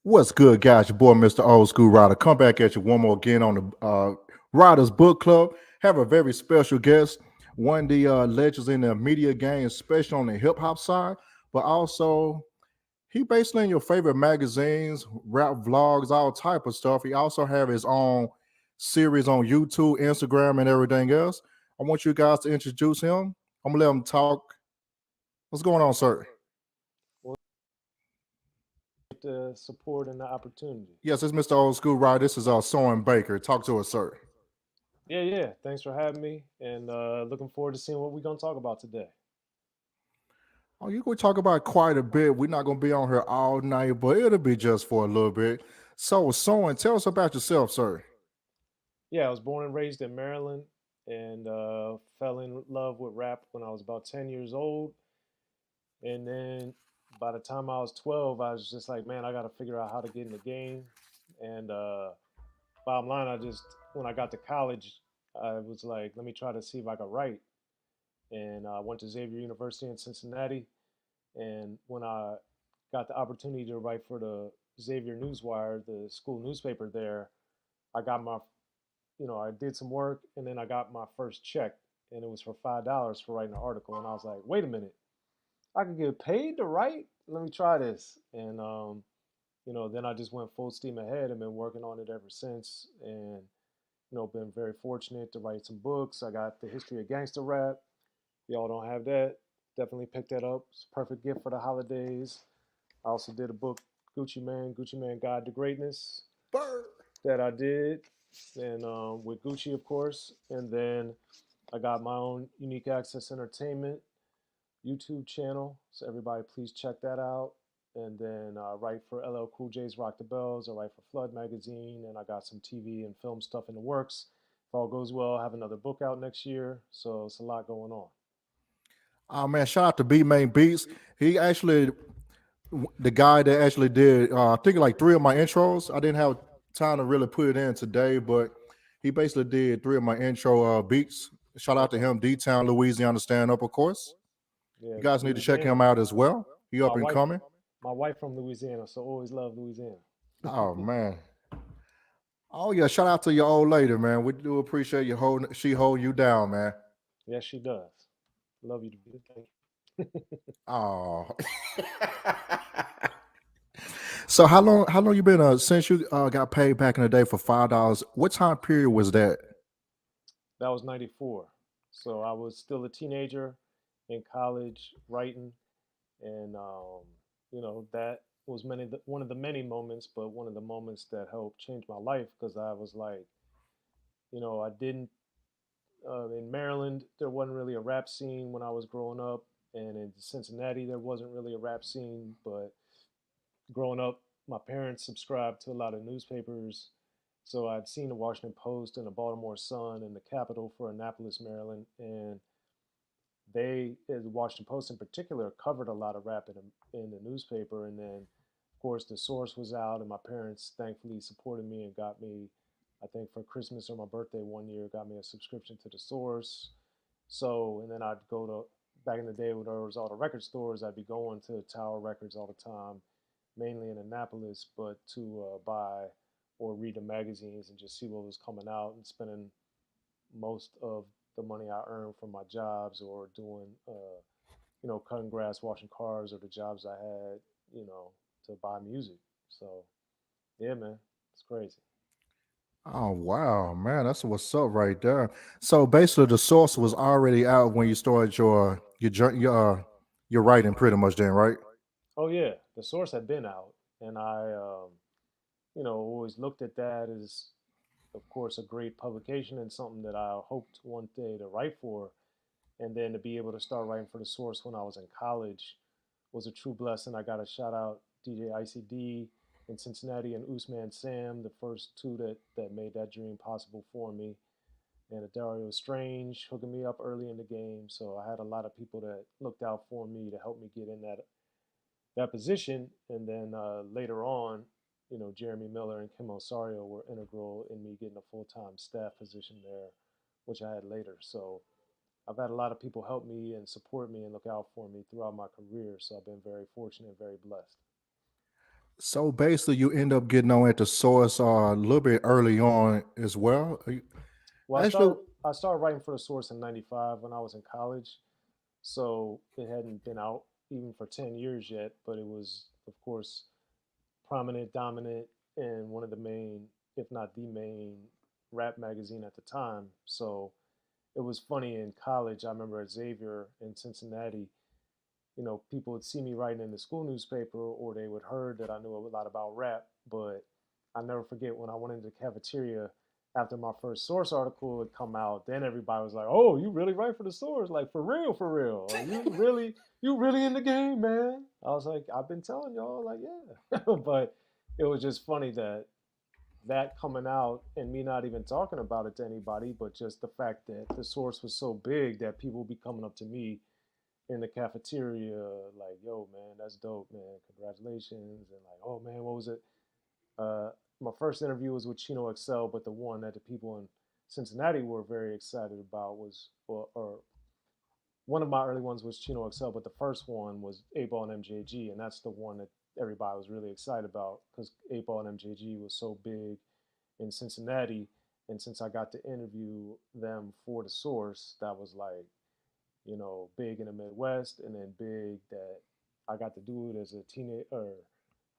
What's good, guys? Your boy, Mr. Old School Ryder. Come back at you one more again on the Ryder's Book Club. Have a very special guest, one of the legends in the media game, especially on the hip hop side, but also he basically in your favorite magazines, rap vlogs, all type of stuff. He also have his own series on YouTube, Instagram, and everything else. I want you guys to introduce him. I'm gonna let him talk. What's going on, sir? Well, the support and the opportunity. Yes, it's Mr. Old School Ryder. This is Soren Baker. Talk to us, sir. Yeah. Thanks for having me, and looking forward to seeing what we're gonna talk about today. Oh, you could talk about quite a bit. We're not gonna be on here all night, but it'll be just for a little bit. So, Soren, tell us about yourself, sir. Yeah, I was born and raised in Maryland, and fell in love with rap when I was about 10 years old. And then by the time I was 12, I was just like, man, I got to figure out how to get in the game. And bottom line, I just when I got to college, I was like, let me try to see if I could write. And I went to Xavier University in Cincinnati. And when I got the opportunity to write for the Xavier Newswire, the school newspaper there, I got my, I did some work and then I got my first check, and it was for $5 for writing an article. And I was like, wait a minute, I could get paid to write? Let me try this. And, then I just went full steam ahead and been working on it ever since. And, been very fortunate to write some books. I got the history of gangster rap. Y'all don't have that. Definitely pick that up. It's a perfect gift for the holidays. I also did a book, Gucci Man Guide to Greatness, Bird. that I did, and with Gucci, of course. And then I got my own Unique Access Entertainment YouTube channel, so everybody please check that out. And then I write for LL Cool J's Rock the Bells. I write for Flood Magazine, and I got some TV and film stuff in the works. If all goes well, I have another book out next year, so it's a lot going on. Oh man, shout out to B Main Beats. He actually the guy that actually did I think like three of my intros. I didn't have time to really put it in today, but he basically did three of my intro beats. Shout out to Okay. him, D Town, Louisiana stand up, of course. Yeah, You guys need to check him Louisiana. out as well. He My up and wife, coming. my wife from Louisiana, so always love Louisiana. Oh man. Oh yeah, shout out to your old lady, man. We do appreciate you holding she hold you down, man. Yes, she does. Love you, Davita. Thank you. Oh. So how long you been since you got paid back in the day for $5? What time period was that? That was 94. So I was still a teenager in college writing. And, that was one of the many moments, but one of the moments that helped change my life, because I was like, I didn't, in Maryland, there wasn't really a rap scene when I was growing up. And in Cincinnati, there wasn't really a rap scene. But growing up, my parents subscribed to a lot of newspapers. So I'd seen the Washington Post and the Baltimore Sun and the Capital for Annapolis, Maryland. And the Washington Post in particular, covered a lot of rap in the newspaper. And then, of course, the source was out, and my parents thankfully supported me and got me, I think for Christmas or my birthday one year, got me a subscription to the source. So, and then I'd go to, back in the day when there was all the record stores, I'd be going to Tower Records all the time, mainly in Annapolis, but to buy or read the magazines and just see what was coming out, and spending most of the money I earned from my jobs or doing, cutting grass, washing cars, or the jobs I had, to buy music. So, yeah, man, it's crazy. Oh wow, man, that's what's up right there. So basically, the source was already out when you started your writing, pretty much. Then, right? Oh, yeah, the source had been out, and I, always looked at that as, of course, a great publication and something that I hoped one day to write for. And then to be able to start writing for the source when I was in college was a true blessing. I got to shout out DJ ICD in Cincinnati and Usman Sam, the first two that made that dream possible for me. And Dario Strange hooking me up early in the game. So I had a lot of people that looked out for me to help me get in that position. And then later on, Jeremy Miller and Kim Osario were integral in me getting a full-time staff position there, which I had later. So I've had a lot of people help me and support me and look out for me throughout my career. So I've been very fortunate and very blessed. So basically, you end up getting on at the source a little bit early on as well. Well, Actually, I started writing for the source in '95 when I was in college, so it hadn't been out even for 10 years yet. But it was, of course, prominent, dominant, and one of the main, if not the main, rap magazine at the time. So it was funny in college. I remember at Xavier in Cincinnati, people would see me writing in the school newspaper or they would heard that I knew a lot about rap. But I never forget when I went into the cafeteria after my first source article had come out, then everybody was like, "Oh, you really write for the source? Like for real? Or you really in the game, man?" I was like, "I've been telling y'all, like, yeah." But it was just funny that coming out and me not even talking about it to anybody, but just the fact that the source was so big that people would be coming up to me in the cafeteria, like, "Yo, man, that's dope, man. Congratulations." And like, "Oh, man, what was it?" Uh, my first interview was with Chino XL, but the one that the people in Cincinnati were very excited about was, or one of my early ones was Chino XL, but the first one was 8 Ball and MJG, and that's the one that everybody was really excited about because 8 Ball and MJG was so big in Cincinnati. And since I got to interview them for the source, that was like, big in the Midwest, and then big that I got to do it as a teenager. Or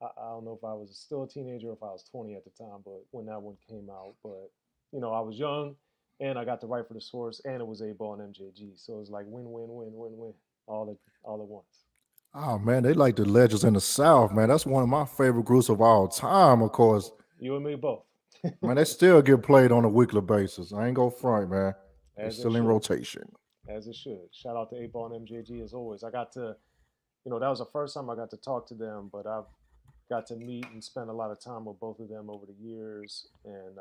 I don't know if I was still a teenager or if I was 20 at the time, but when that one came out, but I was young, and I got to write for the source, and it was 8 Ball and MJG, so it was like win, win, win, win, win, all at once. oh man, they like the Legends in the South, man. That's one of my favorite groups of all time. Of course, You and me both, man, they still get played on a weekly basis. I ain't gonna front, man. They're as it still in should, rotation. as it should. Shout out to 8 Ball and MJG as always. I got to, that was the first time I got to talk to them, but I've got to meet and spend a lot of time with both of them over the years, and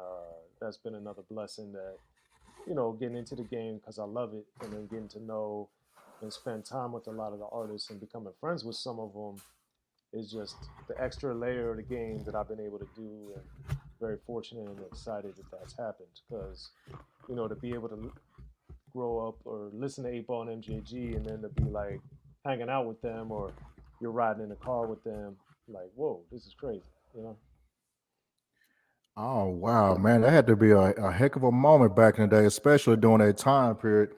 that's been another blessing that getting into the game because I love it, and then getting to know and spend time with a lot of the artists and becoming friends with some of them is just the extra layer of the game that I've been able to do, and very fortunate and excited that that's happened because to be able to grow up or listen to 8 Ball and MJG and then to be like hanging out with them or you're riding in the car with them, like, whoa, this is crazy. Oh wow, man, that had to be a heck of a moment back in the day, especially during that time period.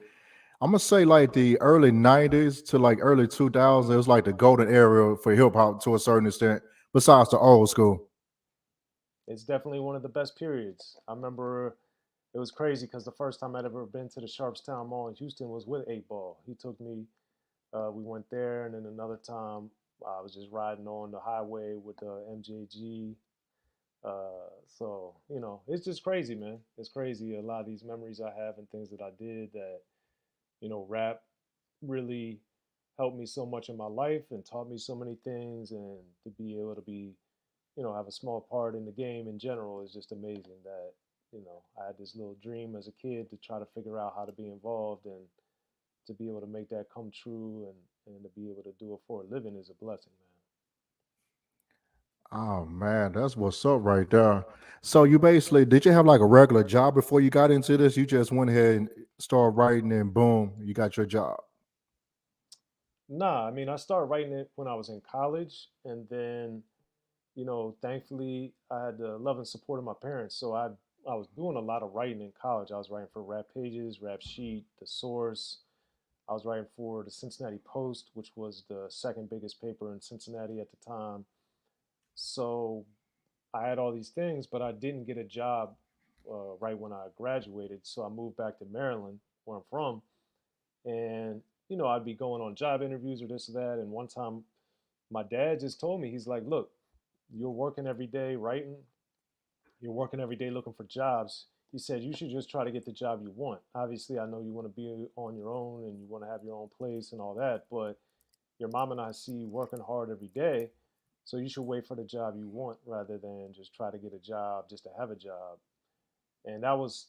I'm gonna say like the early '90s to like early 2000s. It was like the golden era for hip hop to a certain extent. Besides the old school. It's definitely one of the best periods. I remember it was crazy because the first time I'd ever been to the Sharpstown Mall in Houston was with 8 Ball. He took me, we went there, and then another time I was just riding on the highway with MJG. So it's just crazy, man. It's crazy. A lot of these memories I have and things that I did that rap really helped me so much in my life and taught me so many things, and to be able to be have a small part in the game in general is just amazing. That I had this little dream as a kid to try to figure out how to be involved, and to be able to make that come true, and to be able to do it for a living is a blessing, man. Oh man, that's what's up right there. So you basically did you have like a regular job before you got into this? You just went ahead and started writing and boom, you got your job. Nah, I mean, I started writing it when I was in college, and then thankfully I had the love and support of my parents. So I was doing a lot of writing in college. I was writing for Rap Pages, Rap Sheet, The Source. I was writing for the Cincinnati Post, which was the second biggest paper in Cincinnati at the time. So I had all these things, but I didn't get a job right when I graduated. So I moved back to Maryland, where I'm from, and I'd be going on job interviews or this or that. And one time, my dad just told me, he's like, "Look, you're working every day writing. You're working every day looking for jobs." He said, "You should just try to get the job you want. Obviously, I know you want to be on your own and you want to have your own place and all that, but your mom and I see you working hard every day. So you should wait for the job you want rather than just try to get a job just to have a job." And that was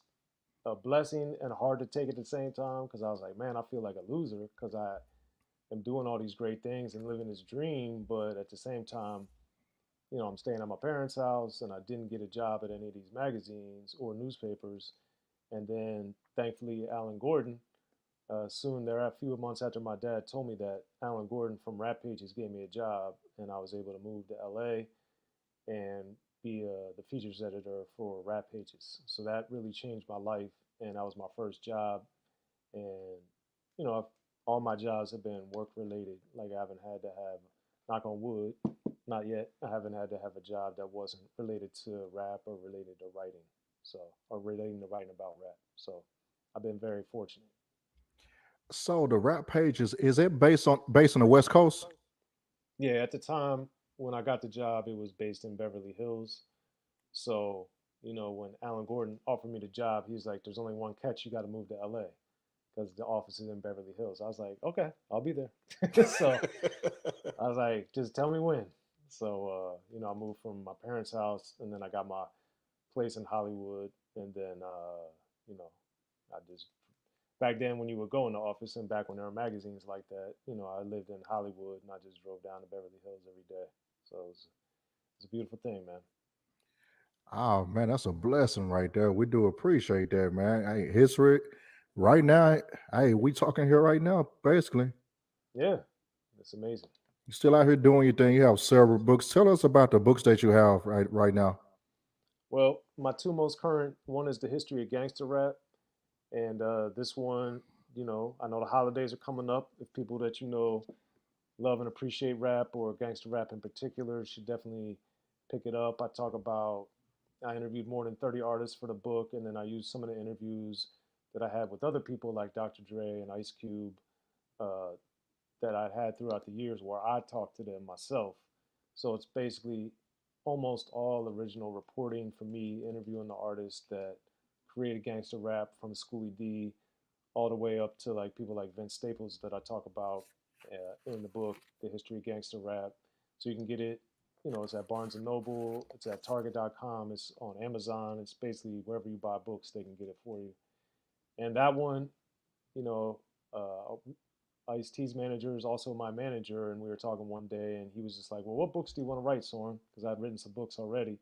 a blessing and hard to take at the same time because I was like, man, I feel like a loser because I am doing all these great things and living this dream, but at the same time, I'm staying at my parents' house and I didn't get a job at any of these magazines or newspapers. And then thankfully, Alan Gordon, soon there, a few months after my dad told me that, Alan Gordon from Rap Pages gave me a job and I was able to move to LA. and be the features editor for Rap Pages. So that really changed my life, and that was my first job. And you know, all my jobs have been work related. Like I haven't had to have, knock on wood, not yet. I haven't had to have a job that wasn't related to rap or related to writing. So, or relating to writing about rap. So, I've been very fortunate. So the rap pages, is it based on the West Coast? Yeah, at the time when I got the job, it was based in Beverly Hills. So, when Alan Gordon offered me the job, he's like, "There's only one catch. You got to move to LA because the office is in Beverly Hills." I was like, "Okay, I'll be there." So I was like, "Just tell me when." So, I moved from my parents' house, and then I got my place in Hollywood, and then, you know, I just back then when you would go in the office, and back when there were magazines like that, I lived in Hollywood, and I just drove down to Beverly Hills every day. So it's a beautiful thing, man. Oh man, that's a blessing right there. We do appreciate that, man. Hey, history right now. Hey, we talking here right now, basically. Yeah, it's amazing. You still out here doing your thing. You have several books. Tell us about the books that you have right now. Well, my two most current one is the history of gangster rap, and this one, I know the holidays are coming up. If people that love and appreciate rap or gangster rap in particular, should definitely pick it up. I interviewed more than 30 artists for the book, and then I used some of the interviews that I had with other people like Dr. Dre and Ice Cube uh, that I'd had throughout the years where I talked to them myself. So it's basically almost all original reporting from me interviewing the artists that created gangster rap from Schoolie D all the way up to like people like Vince Staples that I talk about in the book, The History of Gangster Rap. So you can get it. It's at Barnes and Noble. It's at Target.com. It's on Amazon. It's basically wherever you buy books, they can get it for you. And that one, you know, uh, Ice T's manager is also my manager, and we were talking one day, and he was just like, "Well, what books do you want to write, Soren?" Because I'd written some books already.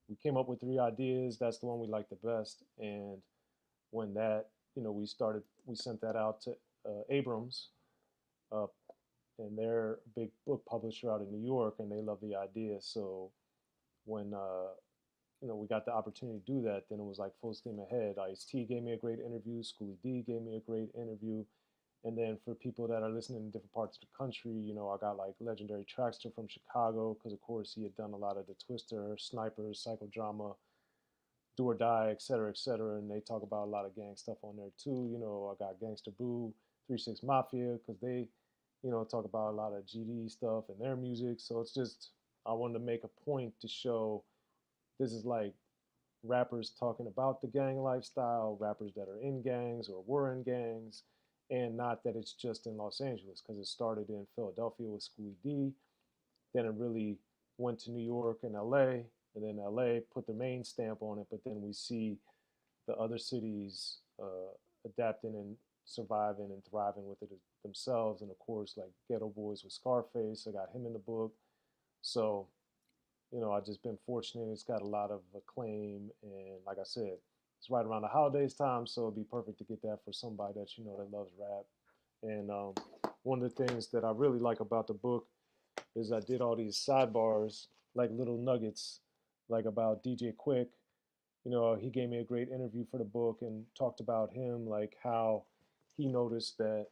We came up with three ideas. That's the one we liked the best, and when that, we sent that out to Abrams, uh, and they're a big book publisher out in New York, and they love the idea. So when we got the opportunity to do that, then it was like full steam ahead. Ice T gave me a great interview. Schoolie D gave me a great interview. And then for people that are listening in different parts of the country, I got like legendary Traxter from Chicago because of course he had done a lot of the Twister, Snipers, Psychodrama, Do or Die, et cetera, et cetera. And they talk about a lot of gang stuff on there too. I got Gangsta Boo, 3 6 Mafia because they, talk about a lot of GD stuff and their music. So it's just I wanted to make a point to show this is like rappers talking about the gang lifestyle, rappers that are in gangs or were in gangs, and not that it's just in Los Angeles because it started in Philadelphia with Schoolie D, then it really went to New York and LA, and then LA put the main stamp on it, but then we see the other cities adapting and surviving and thriving with it themselves, and of course like Ghetto Boys with Scarface, I got him in the book. So I've just been fortunate. It's got a lot of acclaim, and like I said, it's right around the holidays time, so it'd be perfect to get that for somebody that that loves rap. And one of the things that I really like about the book is I did all these sidebars, like little nuggets, like about DJ Quick. He gave me a great interview for the book and talked about him, like how he noticed that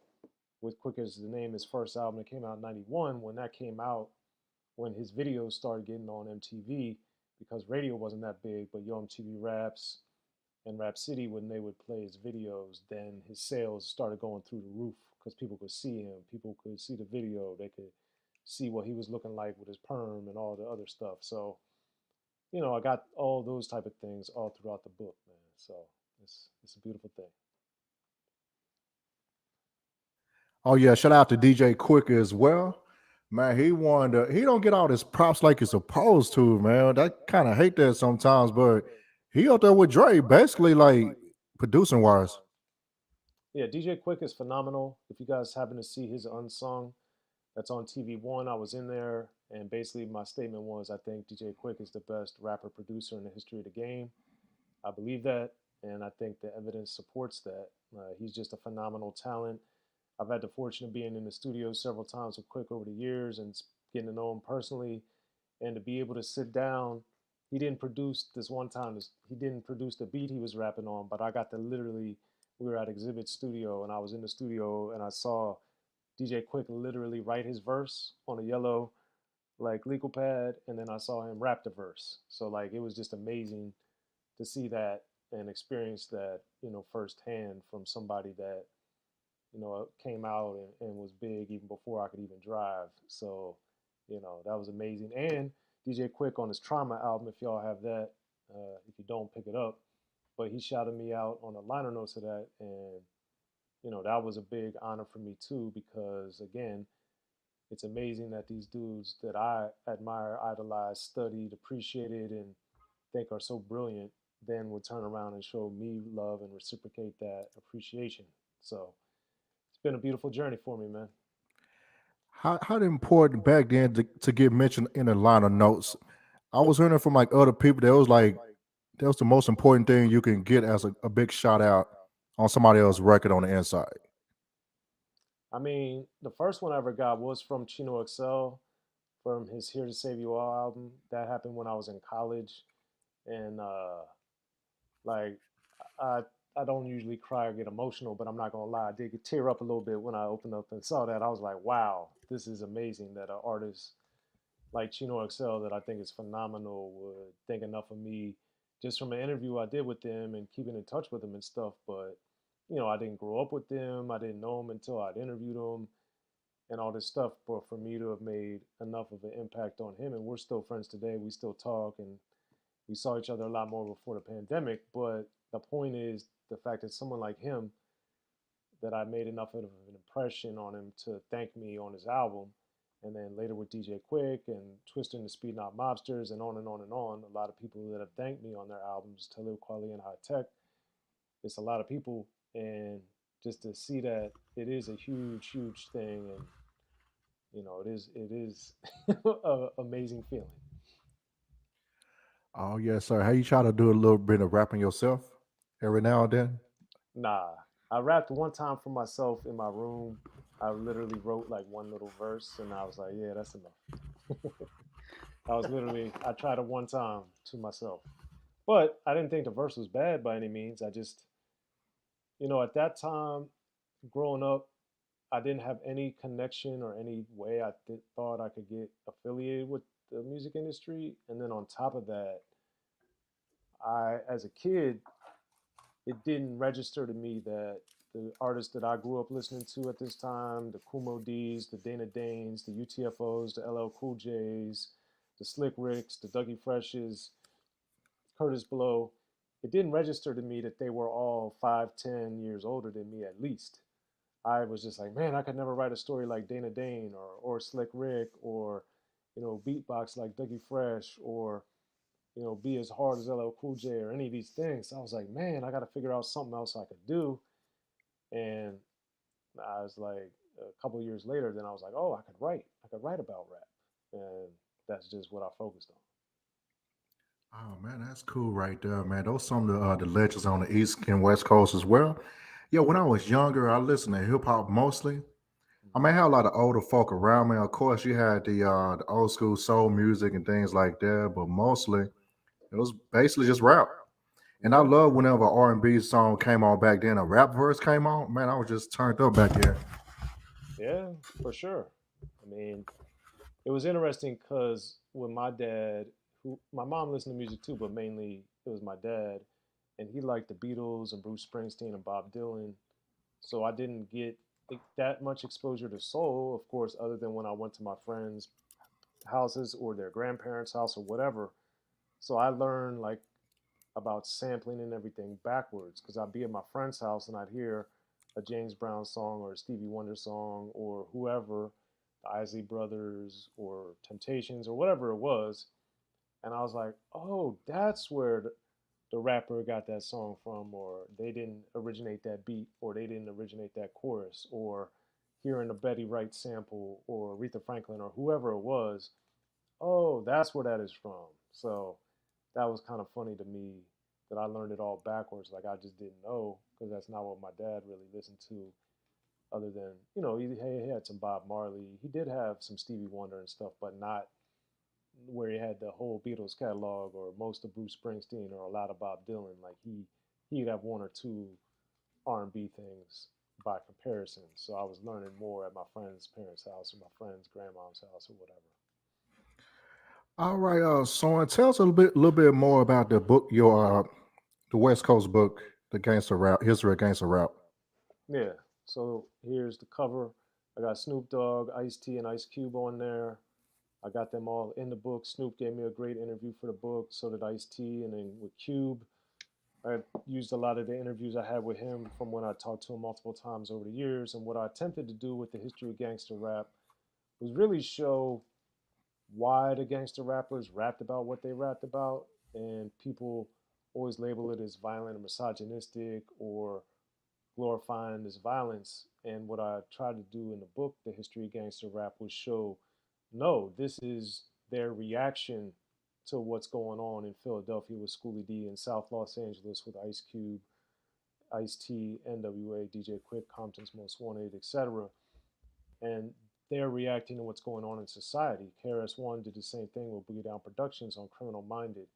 with Quick as the Name, his first album that came out in '91, when that came out, when his videos started getting on MTV, because radio wasn't that big, but Yo MTV Raps and Rap City, when they would play his videos, then his sales started going through the roof because people could see him, people could see the video, they could see what he was looking like with his perm and all the other stuff. So, I got all those type of things all throughout the book, man. So it's a beautiful thing. Oh yeah, shout out to DJ Quick as well. Man, he don't get all his props like he's supposed to, man. I kind of hate that sometimes, but he out there with Dre, basically like producing wise. Yeah, DJ Quick is phenomenal. If you guys happen to see his Unsung, that's on TV1. I was in there, and basically my statement was I think DJ Quick is the best rapper producer in the history of the game. I believe that, and I think the evidence supports that. He's just a phenomenal talent. I've had the fortune of being in the studio several times with Quick over the years and getting to know him personally. and to be able to sit down. He didn't produce this one time. He didn't produce the beat he was rapping on, but I got to literally. We were at Exhibit Studio, and I was in the studio, and I saw DJ Quick literally write his verse on a yellow like legal pad, and then I saw him rap the verse. So like it was just amazing to see that and experience that, firsthand from somebody that, came out and was big even before I could even drive. So, that was amazing. And DJ Quick on his Trauma album, if y'all have that, if you don't pick it up, but he shouted me out on the liner notes of that, and that was a big honor for me too, because again, it's amazing that these dudes that I admire, idolize, studied, appreciated, and think are so brilliant, then would turn around and show me love and reciprocate that appreciation. So it's been a beautiful journey for me, man. How important back then to get mentioned in the liner notes? I was hearing from like other people that was like that was the most important thing you can get as a big shout out on somebody else's record on the inside. I mean, the first one I ever got was from Chino Excel from his Here to Save You All album. That happened when I was in college. And like I I don't usually cry or get emotional, but I'm not gonna lie, I did get tear up a little bit when I opened up and saw that. I was like, wow, this is amazing that an artist like Chino XL that I think is phenomenal would think enough of me just from an interview I did with them and keeping in touch with them and stuff. But I didn't grow up with them. I didn't know them until I'd interviewed them and all this stuff. But for me to have made enough of an impact on him, and we're still friends today. We still talk, and we saw each other a lot more before the pandemic. But the point is the fact that someone like him, that I made enough of an impression on him to thank me on his album. And then later with DJ Quick and Twister and the Speed Not Mobsters and on and on and on. A lot of people that have thanked me on their albums, Talib Kweli and High Tech. It's a lot of people. And just to see that it is a huge, huge thing. And, it is an amazing feeling. Oh yes, sir. How you try to do a little bit of rapping yourself every now and then? Nah, I rapped one time for myself in my room. I literally wrote like one little verse and I was like, yeah, that's enough. I tried it one time to myself. But I didn't think the verse was bad by any means. I just, at that time, growing up, I didn't have any connection or any way thought I could get affiliated with the music industry. And then on top of that, as a kid, it didn't register to me that the artists that I grew up listening to at this time, the Kumo D's, the Dana Danes, the UTFOs, the LL Cool J's, the Slick Ricks, the Dougie Freshes, Curtis Blow, it didn't register to me that they were all 5, 10 years older than me at least. I was just like, man, I could never write a story like Dana Dane or Slick Rick or, beatbox like Dougie Fresh or, be as hard as LL Cool J or any of these things. So I was like, man, I got to figure out something else I could do. And I was like, a couple of years later, then I was like, oh, I could write. I could write about rap. And that's just what I focused Oh man, that's cool right there, man. Those some of the legends on the East and West Coast as well. Yeah, when I was younger, I listened to hip hop mostly. on. I mean, I had a lot of older folk around me. Of course, you had the old school soul music and things like that, but mostly it was basically just rap. And I Yeah, love whenever R&B song came on back then, a rap verse came on. Man, I was just turned up back then. yeah, for sure. I mean, it was interesting because with my dad, who my mom listened to music too, but mainly it was my dad, and he liked the Beatles and Bruce Springsteen and Bob Dylan. So I didn't get that much exposure to soul, of course, other than when I went to my friends' houses or their grandparents' house or whatever. So I learned like about sampling and everything backwards because I'd be at my friend's house and I'd hear a James Brown song or a Stevie Wonder song or whoever, the Isley Brothers or Temptations or whatever it was. And I was like, oh, that's where the rapper got that song from, or they didn't originate that beat, or they didn't originate that chorus, or hearing a Betty Wright sample, or Aretha Franklin, or whoever it was. Oh, that's where that is from. So that was kind of funny to me that I learned it all backwards. Like I just didn't know because that's not what my dad really listened to. Other than he had some Bob Marley. He did have some Stevie Wonder and stuff, but where he had the whole Beatles catalog or most of Bruce Springsteen or a lot of Bob Dylan. Like he'd have one or two R&B things by comparison. So I was learning more at my friend's parents' house or my friend's grandmom's house or whatever. All right, Soren, tell us little bit more about the book, the West Coast book, the Gangster Rap, History of Gangster Rap. Yeah. So here's the cover. I got Snoop Dogg, Ice T, and Ice Cube on there. I got them all in the book. Snoop gave me a great interview for the book. So did Ice T, and then with Cube, I used a lot of the interviews I had with him from when I talked to him multiple times over the years. And what I attempted to do with the history of gangster rap was really show why the gangster rappers rapped about what they rapped about. And people always label it as violent or misogynistic or glorifying this violence. And what I tried to do in the book, The History of Gangster Rap, was show no, this is their reaction to what's going on in Philadelphia with Schoolie D, in South Los Angeles with Ice Cube, Ice T, NWA, DJ Quick, Compton's Most Wanted, etc. And they're reacting to what's going on in society. KRS-One did the same thing with Boogie Down Productions on Criminal Minded.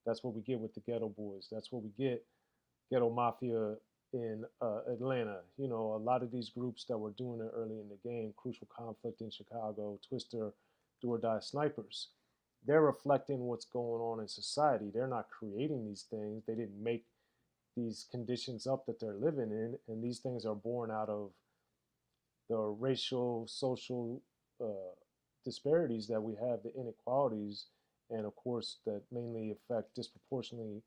That's what we get with the Ghetto Boys. That's what we get Ghetto Mafia in Atlanta. You know, a lot of these groups that were doing it early in the game, Crucial Conflict in Chicago, Twister, Do or Die Snipers, they're reflecting what's going on in society. They're not creating these things. They didn't make these conditions up that they're living in, and these things are born out of the racial, social disparities that we have, the inequalities, and of course that mainly affect disproportionately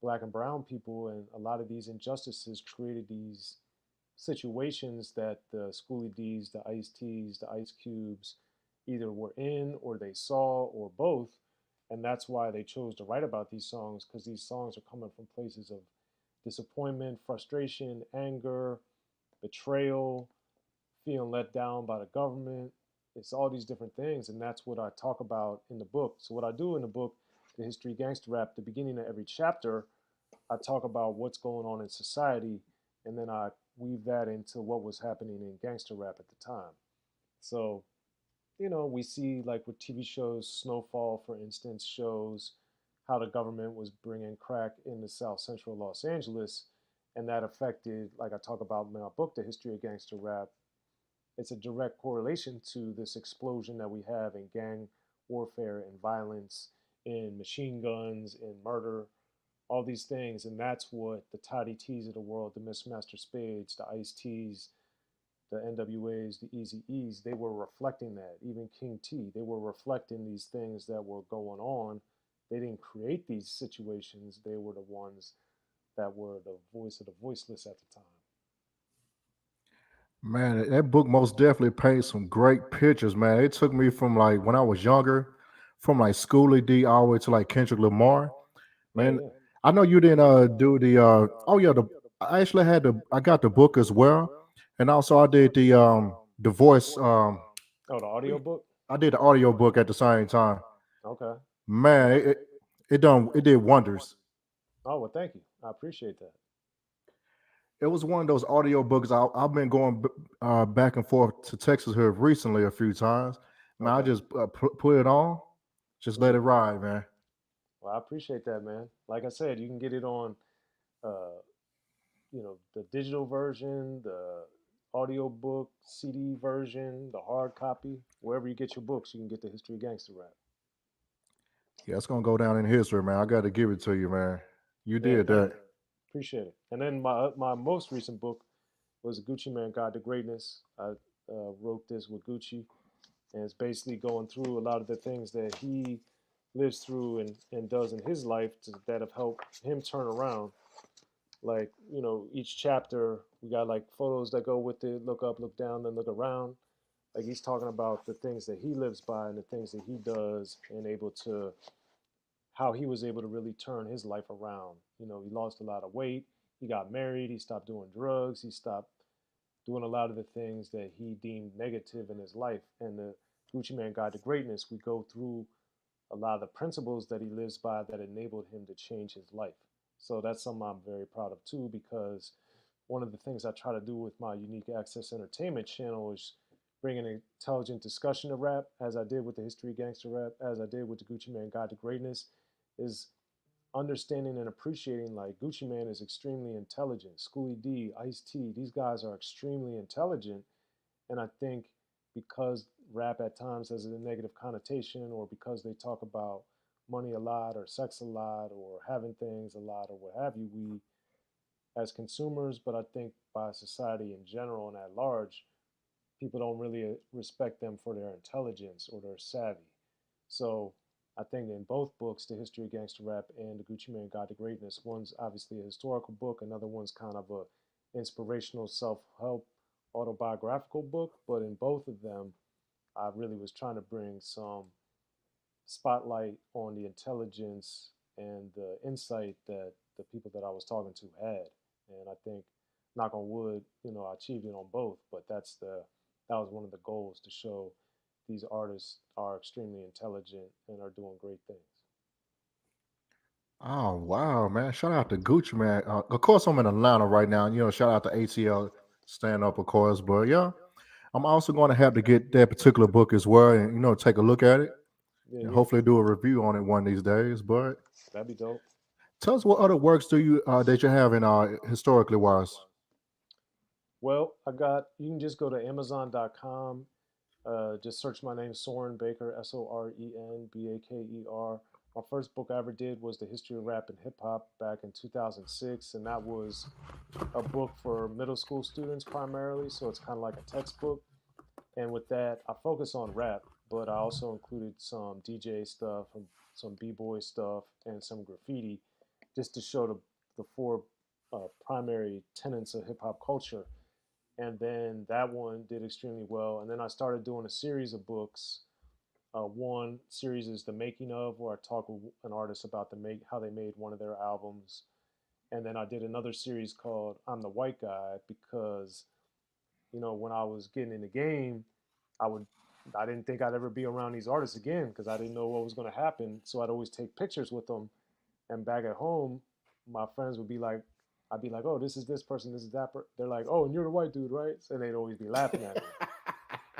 black and brown people. And a lot of these injustices created these situations that the Schoolie D's, the Ice T's, the Ice Cubes either were in or they saw or both. And that's why they chose to write about these songs, because these songs are coming from places of disappointment, frustration, anger, betrayal, feeling let down by the government. It's all these different things, and that's what I talk about in the book. So what I do in the book, The History of Gangster Rap, the beginning of every chapter, I talk about what's going on in society, and then I weave that into what was happening in gangster rap at the time. So, we see like with TV shows, Snowfall, for instance, shows how the government was bringing crack into South Central Los Angeles, and that affected, like I talk about in my book, The History of Gangster Rap. It's a direct correlation to this explosion that we have in gang warfare and violence, in machine guns, in murder, all these things. And that's what the Toddy T's of the world, the Mr. Spades, the Ice T's, the NWAs, the Easy E's, they were reflecting that. Even King T, they were reflecting these things that were going on. They didn't create these situations. They were the ones that were the voice of the voiceless at the time. Man, that book most definitely paints some great pictures, man. It took me from like when I was younger, from like Schoolie D all the way to like Kendrick Lamar. Yeah, Man, yeah. I know you didn't do the oh yeah, the I actually had I got the book as well. And also I did the voice Oh, the audio book? I did the audio book at the same time. Okay. Man, it did wonders. Oh, well, thank you. I appreciate that. It was one of those audio books. I've been going back and forth to Texas here recently a few times. Man, I Okay. just put it on, just let it Hmm. ride, man. Well, I appreciate that, man. Like I said, you can get it on, uh, the digital version, the audio book, CD version, the hard copy. Wherever you get your books, you can get the History of Gangster Rap. Yeah, it's gonna go down in history, man. I got to give it to you, man. You Yeah, did thank that. you. Appreciate it. And then my most recent book was Gucci Man Guide to Greatness. I wrote this with Gucci, and it's basically going through a lot of the things that he lives through and does in his life that have helped him turn around. Like, each chapter, we got like photos that go with it, look up, look down, then look around. Like he's talking about the things that he lives by and the things that he does and able to how he was able to really turn his life around. He lost a lot of weight, he got married, he stopped doing drugs, he stopped doing a lot of the things that he deemed negative in his life. And the Gucci Man Guide to Greatness, we go through a lot of the principles that he lives by that enabled him to change his life. So that's something I'm very proud of too, because one of the things I try to do with my Unique Access Entertainment channel is bring an intelligent discussion of rap, as I did with the history of gangster rap, as I did with the Gucci Man Guide to Greatness, is understanding and appreciating like Gucci Man is extremely intelligent. Schoolie D, Ice T, these guys are extremely intelligent. And I think because rap at times has a negative connotation, or because they talk about money a lot, or sex a lot, or having things a lot, or what have you, we as consumers, but I think by society in general and at large, people don't really respect them for their intelligence or their savvy. So I think in both books, The History of Gangster Rap and The Gucci Man Guide to Greatness, one's obviously a historical book, another one's kind of a inspirational self-help autobiographical book. But in both of them, I really was trying to bring some spotlight on the intelligence and the insight that the people that I was talking to had. And I think, knock on wood, I achieved it on both. But that was one of the goals, to show these artists are extremely intelligent and are doing great things. Oh wow, man! Shout out to Gucci man. Of course, I'm in Atlanta right now. Shout out to ATL stand up, of course. But yeah, I'm also going to have to get that particular book as well, and take a look at it, Yeah, and yeah, hopefully do a review on it one of these days. But that'd be dope. tell us what other works do you that you have in historically wise. Well, you can just go to Amazon.com. Just search my name, Soren Baker, SorenBaker. My first book I ever did was The History of Rap and Hip Hop back in 2006, and that was a book for middle school students primarily. So it's kind of like a textbook. And with that, I focus on rap, but I also included some DJ stuff, and some b-boy stuff, and some graffiti, just to show the four primary tenets of hip hop culture. And then that one did extremely well. And then I started doing a series of books. One series is The Making of, where I talk with an artist about how they made one of their albums. And then I did another series called I'm the White Guy, because when I was getting in the game, I would I didn't think I'd ever be around these artists again, because I didn't know what was going to happen. So I'd always take pictures with them, and back at home, my friends would be like, I'd be like, oh, this is this person, this is that. They're like, oh, and you're the white dude, right? So they'd always be laughing at me.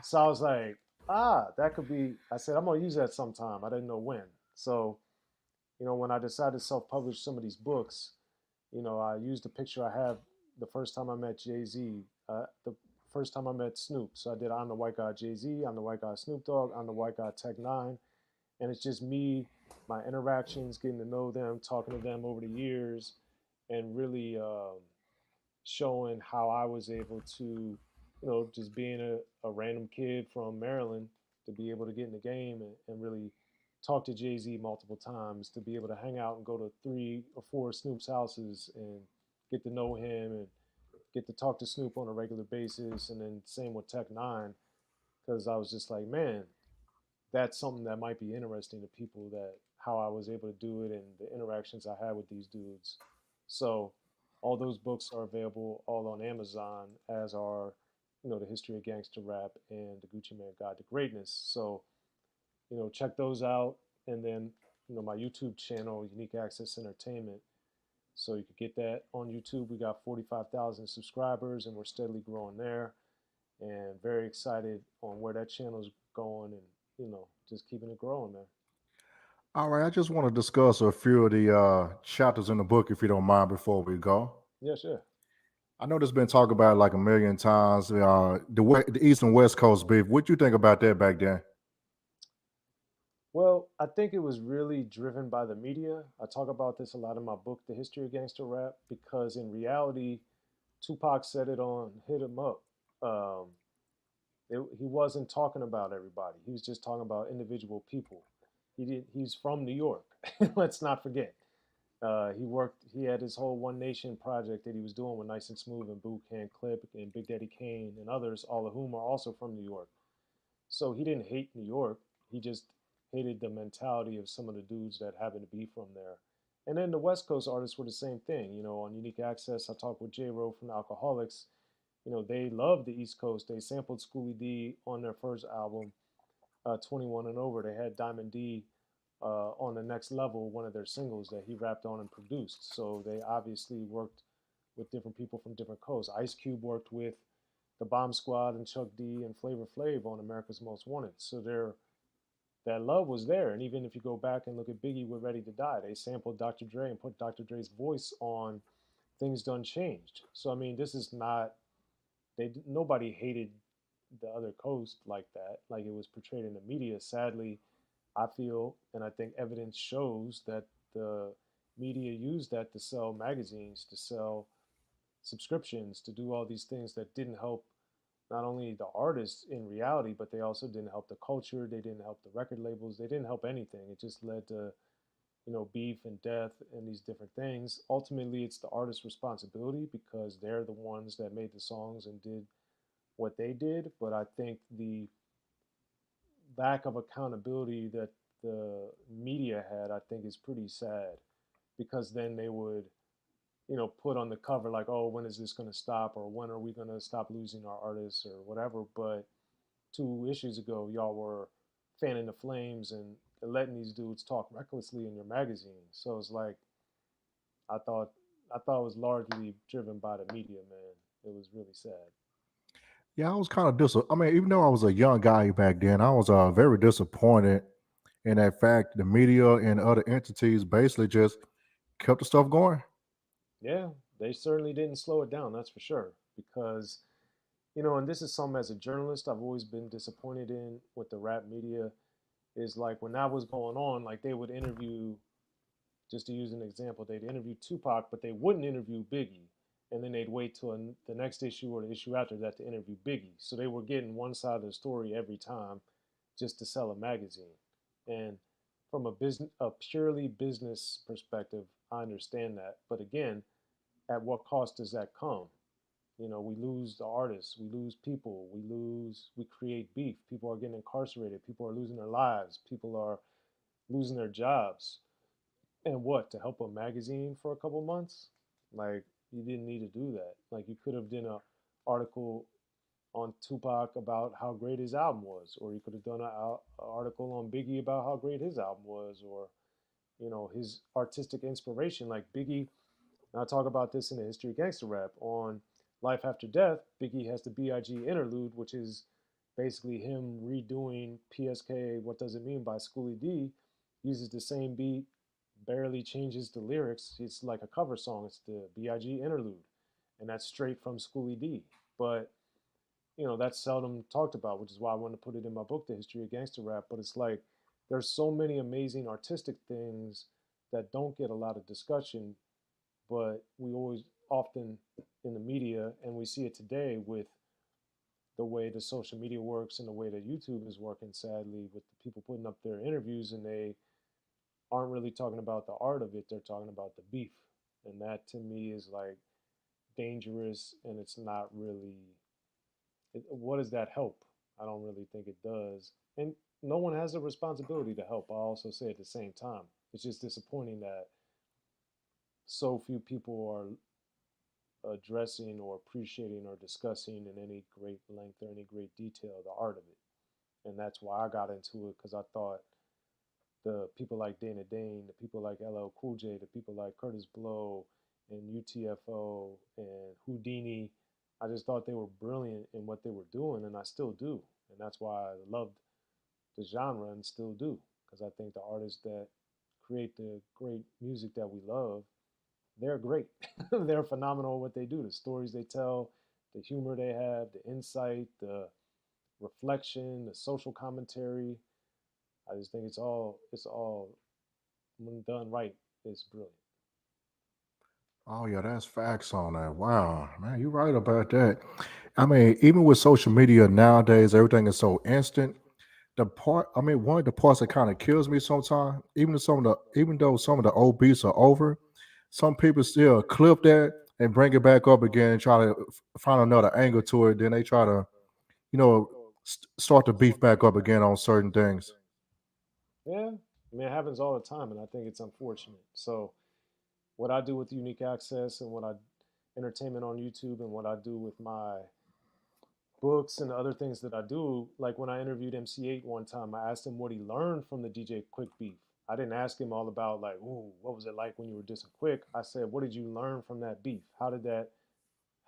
So I was like, that could be. I said, I'm gonna use that sometime. I didn't know when. So when I decided to self-publish some of these books, I used the picture I have the first time I met Jay Z, the first time I met Snoop. So I did I'm the White Guy Jay Z, I'm the White Guy Snoop Dogg, I'm the White Guy Tech Nine, and it's just me, my interactions, getting to know them, talking to them over the years, and really showing how I was able to, just being a random kid from Maryland, to be able to get in the game, and really talk to Jay Z multiple times, to be able to hang out and go to 3 or 4 Snoop's houses and get to know him, and get to talk to Snoop on a regular basis. And then same with Tech Nine, because I was just like, man, that's something that might be interesting to people, that how I was able to do it and the interactions I had with these dudes. So all those books are available all on Amazon, as are, The History of Gangster Rap and The Gucci Man Guide to Greatness. So, check those out. And then, my YouTube channel, Unique Access Entertainment. So you could get that on YouTube. We got 45,000 subscribers, and we're steadily growing there. And very excited on where that channel's going, and, just keeping it growing, man. All right, I just want to discuss a few of the chapters in the book, if you don't mind, before we go. Yeah, sure. I know there's been talk about it like a million times. The East and West Coast beef. What you think about that back then? Well, I think it was really driven by the media. I talk about this a lot in my book, The History of Gangster Rap, because in reality, Tupac said it on Hit 'Em Up. Um, he wasn't talking about everybody. He was just talking about individual people. He's from New York. Let's not forget. He had his whole One Nation project that he was doing with Nice and Smooth and Boot Camp Clip and Big Daddy Kane and others, all of whom are also from New York. So he didn't hate New York. He just hated the mentality of some of the dudes that happened to be from there. And then the West Coast artists were the same thing. On Unique Access, I talked with J. Ro from the Alcoholics. They loved the East Coast. They sampled Schoolie D on their first album, 21 and Over. They had Diamond D on the Next Level, one of their singles that he rapped on and produced. So they obviously worked with different people from different coasts. Ice Cube worked with the Bomb Squad and Chuck D and Flavor Flav on America's Most Wanted. So that love was there. And even if you go back and look at Biggie with Ready to Die, they sampled Dr. Dre and put Dr. Dre's voice on Things Done Changed. So I mean, this is not nobody hated the other coast like that, like it was portrayed in the media. Sadly, I feel, and I think evidence shows that the media used that to sell magazines, to sell subscriptions, to do all these things that didn't help not only the artists in reality, but they also didn't help the culture. They didn't help the record labels. They didn't help anything. It just led to, beef and death and these different things. Ultimately, it's the artist's responsibility because they're the ones that made the songs and did what they did. But I think the lack of accountability that the media had, I think, is pretty sad because then they would, put on the cover like, oh, when is this going to stop, or when are we going to stop losing our artists or whatever. But 2 issues ago, y'all were fanning the flames and letting these dudes talk recklessly in your magazine. So it's like I thought I thought it was largely driven by the media, man. It was really sad. Yeah, I was kind of I mean, even though I was a young guy back then, I was very disappointed in that fact. The media and other entities basically just kept the stuff going. Yeah, they certainly didn't slow it down, that's for sure. Because, and this is something as a journalist I've always been disappointed in with the rap media is like when that was going on, like they would interview, just to use an example, they'd interview Tupac, but they wouldn't interview Biggie. And then they'd wait till the next issue or the issue after that to interview Biggie. So they were getting one side of the story every time just to sell a magazine. And from a purely business perspective, I understand that. But again, at what cost does that come? We lose the artists, we lose people, we create beef. People are getting incarcerated, people are losing their lives, people are losing their jobs. And what, to help a magazine for a couple months? Like, you didn't need to do that. Like, you could have done an article on Tupac about how great his album was, or you could have done an article on Biggie about how great his album was, or his artistic inspiration. Like Biggie, and I talk about this in the history of gangster rap on Life After Death. Biggie has the Big interlude, which is basically him redoing PSK. What does it mean by Schoolie D? Uses the same beat, barely changes the lyrics. It's like a cover song. It's the Big interlude, and that's straight from Schoolie D. But that's seldom talked about, which is why I wanted to put it in my book, The History of Gangster Rap. But it's like there's so many amazing artistic things that don't get a lot of discussion, but we always often in the media, and we see it today with the way the social media works and the way that YouTube is working, sadly, with the people putting up their interviews and they aren't really talking about the art of it, they're talking about the beef. And that to me is like dangerous and it's not really what does that help? I don't really think it does. And no one has a responsibility to help. I also say at the same time, it's just disappointing that so few people are addressing or appreciating or discussing in any great length or any great detail the art of it. And that's why I got into it because I thought the people like Dana Dane, the people like LL Cool J, the people like Curtis Blow and UTFO and Houdini, I just thought they were brilliant in what they were doing, and I still do. And that's why I loved the genre and still do, because I think the artists that create the great music that we love, they're great. They're phenomenal at what they do. The stories they tell, the humor they have, the insight, the reflection, the social commentary. I just think it's all when done right, it's brilliant. Oh yeah, that's facts on that. Wow, man, you're right about that. I mean, even with social media nowadays, everything is so instant. I mean, one of the parts that kind of kills me sometimes, even though some of the old beats are over, some people still clip that and bring it back up again and try to find another angle to it. Then they try to, you know, start the beef back up again on certain things. Yeah, I mean it happens all the time, and I think it's unfortunate. So what I do with Unique Access and what I entertainment on YouTube and what I do with my books and the other things that I do, like when I interviewed MC8 one time, I asked him what he learned from the DJ Quick beef. I didn't ask him all about like, ooh, what was it like when you were dissing Quick? I said, what did you learn from that beef?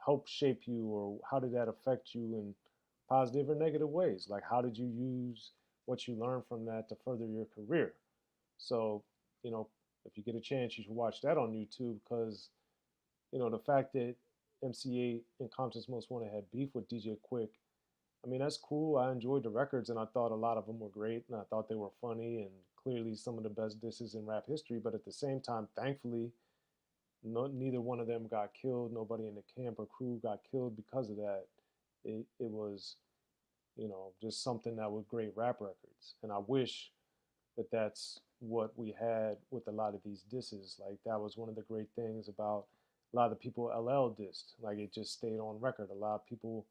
help shape you, or how did that affect you in positive or negative ways? Like, how did you use what you learned from that to further your career? So, you know, if you get a chance, you should watch that on YouTube, because, the fact that MC8 and Compton's Most Wanted had beef with DJ Quick, I mean, that's cool. I enjoyed the records, and I thought a lot of them were great, and I thought they were funny, and clearly some of the best disses in rap history. But at the same time, thankfully, neither one of them got killed. Nobody in the camp or crew got killed because of that. It was, just something that was great rap records. And I wish that that's what we had with a lot of these disses. Like, that was one of the great things about a lot of the people LL dissed. Like, it just stayed on record. A lot of people,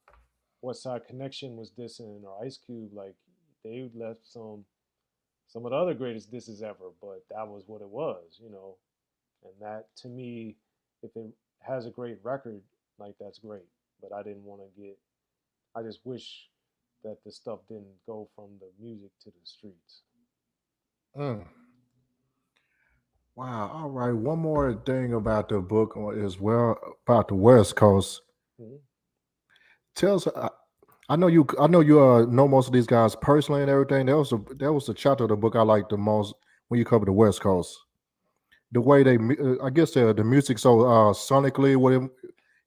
West Side Connection was dissing, or Ice Cube, like, they left some of the other greatest disses ever, but that was what it was. And that, to me, if it has a great record, like, that's great. But I didn't want to get. I just wish that the stuff didn't go from the music to the streets. Mm. Wow. All right. One more thing about the book as well about the West Coast. Mm-hmm. Tell us. I know you. I know you. Know most of these guys personally and everything. That was a chapter of the book I liked the most when you cover the West Coast. The way I guess the music so sonically, whatever,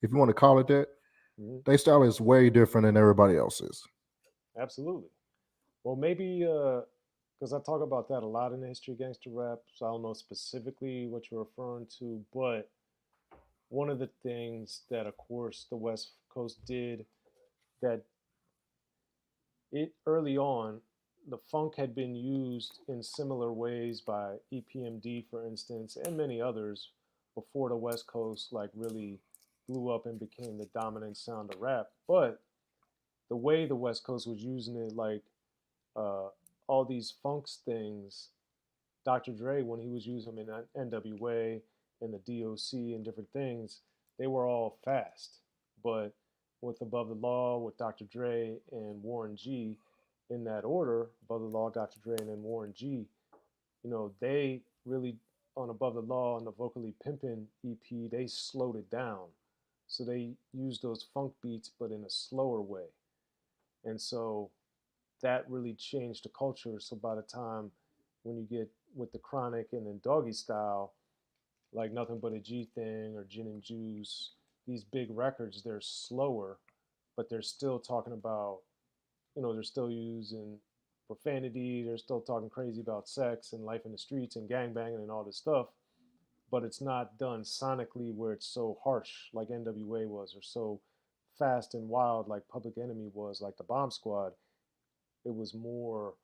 if you want to call it that, Mm-hmm. their style is way different than everybody else's. Absolutely. Well, maybe because I talk about that a lot in the history of gangster rap, so I don't know specifically what you're referring to, but one of the things that, of course, the West Coast did, that it early on, the funk had been used in similar ways by EPMD, for instance, and many others before the West Coast like really blew up and became the dominant sound of rap. But the way the West Coast was using it, like uh, all these funks things, Dr. Dre, when he was using them in NWA and the DOC and different things, they were all fast. But with Above the Law, with Dr. Dre and Warren G, in that order, Above the Law, Dr. Dre, and then Warren G, they really, on Above the Law and the Vocally Pimpin' EP, they slowed it down. So they used those funk beats, but in a slower way. And so that really changed the culture. So by the time when you get with the Chronic and then Doggy Style, like Nothing But a G Thing or Gin and Juice, these big records, they're slower, but they're still talking about, they're still using profanity, they're still talking crazy about sex and life in the streets and gangbanging and all this stuff, but it's not done sonically where it's so harsh like NWA was, or so fast and wild like Public Enemy was, like the Bomb Squad. It was more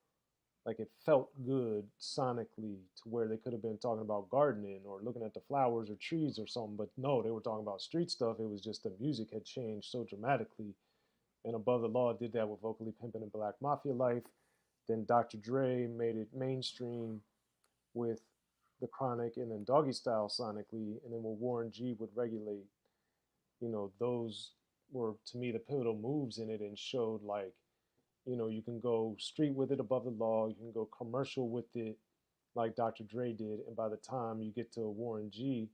like, it felt good sonically to where they could have been talking about gardening or looking at the flowers or trees or something, but no, they were talking about street stuff. It was just the music had changed so dramatically. And Above the Law did that with Vocally Pimpin' and Black Mafia Life. Then Dr. Dre made it mainstream with the Chronic and then Doggy Style sonically, and then with Warren G would regulate. Those were, to me, the pivotal moves in it, and showed like, you can go street with it, Above the Law, you can go commercial with it like Dr. Dre did, and by the time you get to Warren G,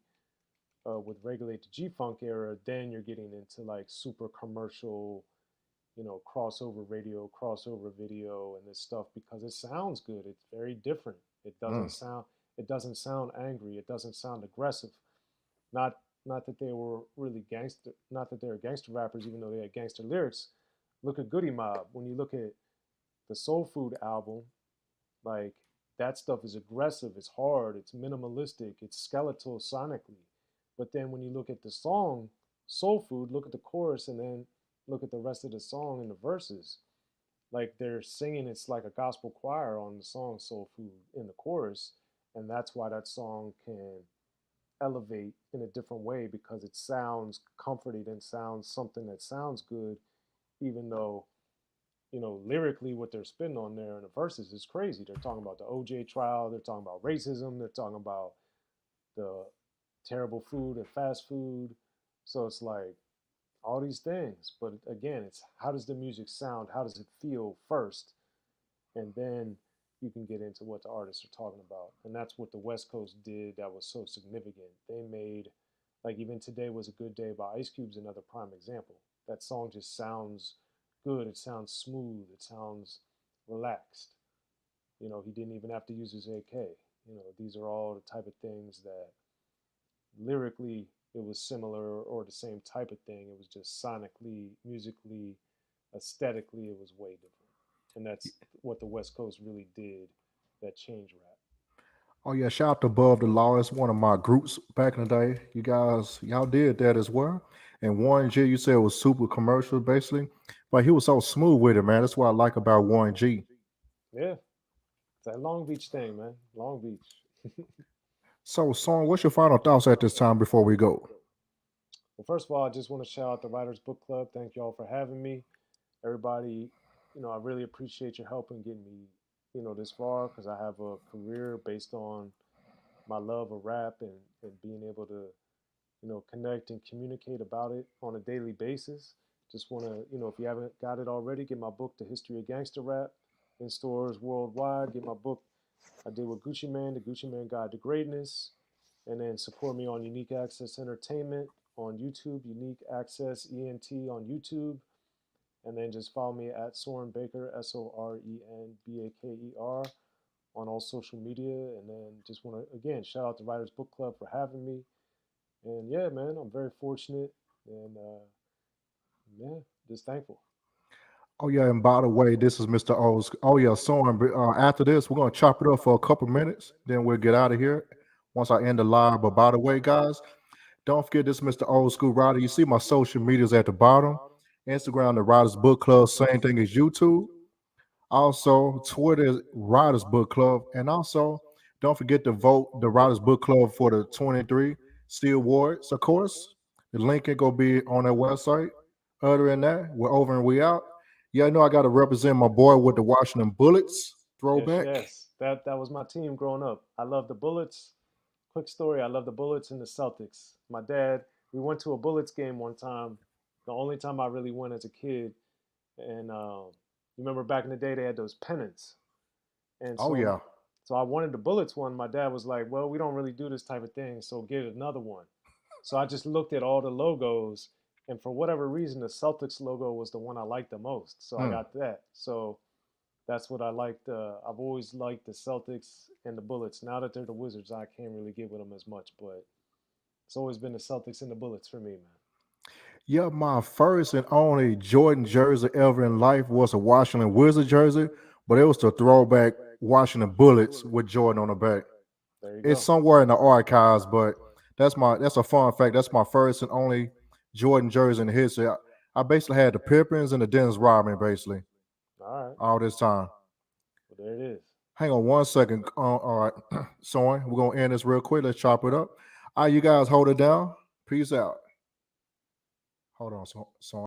with Regulate the G Funk era, then you're getting into like super commercial, crossover radio, crossover video, and this stuff, because it sounds good. It's very different. It Mm. doesn't sound it doesn't sound angry. It doesn't sound aggressive. Not not that they were really gangster. Not that they were gangster rappers, even though they had gangster lyrics. Look at Goody Mob. When you look at the Soul Food album, like, that stuff is aggressive, it's hard, it's minimalistic, it's skeletal sonically. But then when you look at the song Soul Food, look at the chorus, and then look at the rest of the song and the verses. Like, they're singing, it's like a gospel choir on the song Soul Food in the chorus, and that's why that song can elevate in a different way, because it sounds comforting and sounds something that sounds good, even though, lyrically what they're spinning on there in the verses is crazy. They're talking about the OJ trial, they're talking about racism, they're talking about the terrible food and fast food. So it's like all these things. But again, it's how does the music sound? How does it feel first? And then you can get into what the artists are talking about. And that's what the West Coast did that was so significant. They made Like even today was a good day by Ice Cube's another prime example. That song just sounds good. It sounds smooth. It sounds relaxed. He didn't even have to use his AK. These are all the type of things that lyrically it was similar or the same type of thing. It was just sonically, musically, aesthetically, it was way different. And that's what the West Coast really did that changed rap. Oh yeah, shout out to Above the Law. It's one of my groups back in the day. You guys, y'all did that as well. And Warren G, you said it was super commercial, basically, but he was so smooth with it, man. That's what I like about Warren G. Yeah, it's that Long Beach thing, man. Long Beach. So, Son, what's your final thoughts at this time before we go? Well, first of all, I just want to shout out the Writers Book Club. Thank y'all for having me. Everybody, I really appreciate your help in getting me, this far because I have a career based on my love of rap and being able to, connect and communicate about it on a daily basis. Just want to, if you haven't got it already, get my book, The History of Gangsta Rap, in stores worldwide. Get my book I did with Gucci Man, The Gucci Man Guide to Greatness. And then support me on Unique Access Entertainment on YouTube, Unique Access ENT on YouTube. And then just follow me at Soren Baker, SorenBaker, on all social media. And then just want to, again, shout out the Writers Book Club for having me. And yeah, man, I'm very fortunate. And yeah, just thankful. Oh yeah, and by the way, this is Mr. O's. Oh yeah, Soren. After this, we're gonna chop it up for a couple minutes, then we'll get out of here once I end the live. But by the way, guys, don't forget this is Mr. Old School Rider. You see my social medias at the bottom. Instagram, the Riders Book Club, same thing as YouTube. Also, Twitter is Riders Book Club. And also, don't forget to vote the Riders Book Club for the 23 C Awards, of course. The link ain't gonna be on their website. Other than that, we're over and we out. Yeah, I know I gotta represent my boy with the Washington Bullets Yes, throwback. yes. That was my team growing up. I love the Bullets. Quick story, I love the Bullets and the Celtics. My dad, we went to a Bullets game one time. The only time I really went as a kid. And you remember back in the day they had those pennants. And Oh so yeah. so I wanted the Bullets one. My dad was like, "Well, we don't really do this type of thing, so get another one." So I just looked at all the logos, and for whatever reason, the Celtics logo was the one I liked the most. So I Hmm. got that. So that's what I liked. I've always liked the Celtics and the Bullets. Now that they're the Wizards, I can't really get with them as much, but it's always been the Celtics and the Bullets for me, man. Yeah, my first and only Jordan jersey ever in life was a Washington Wizard jersey, but it was the throwback Washington Bullets with Jordan on the back. There you It's go. somewhere in the archives, but that's a fun fact. That's my first and only Jordan jersey in history. I basically had the Pippins and the Dennis Rodman basically All right. all this time. Well, there it is. Hang on one second. All right, Soren, we're gonna end this real quick. Let's chop it up. All right, you guys hold it down. Peace out. Hold on, Soren.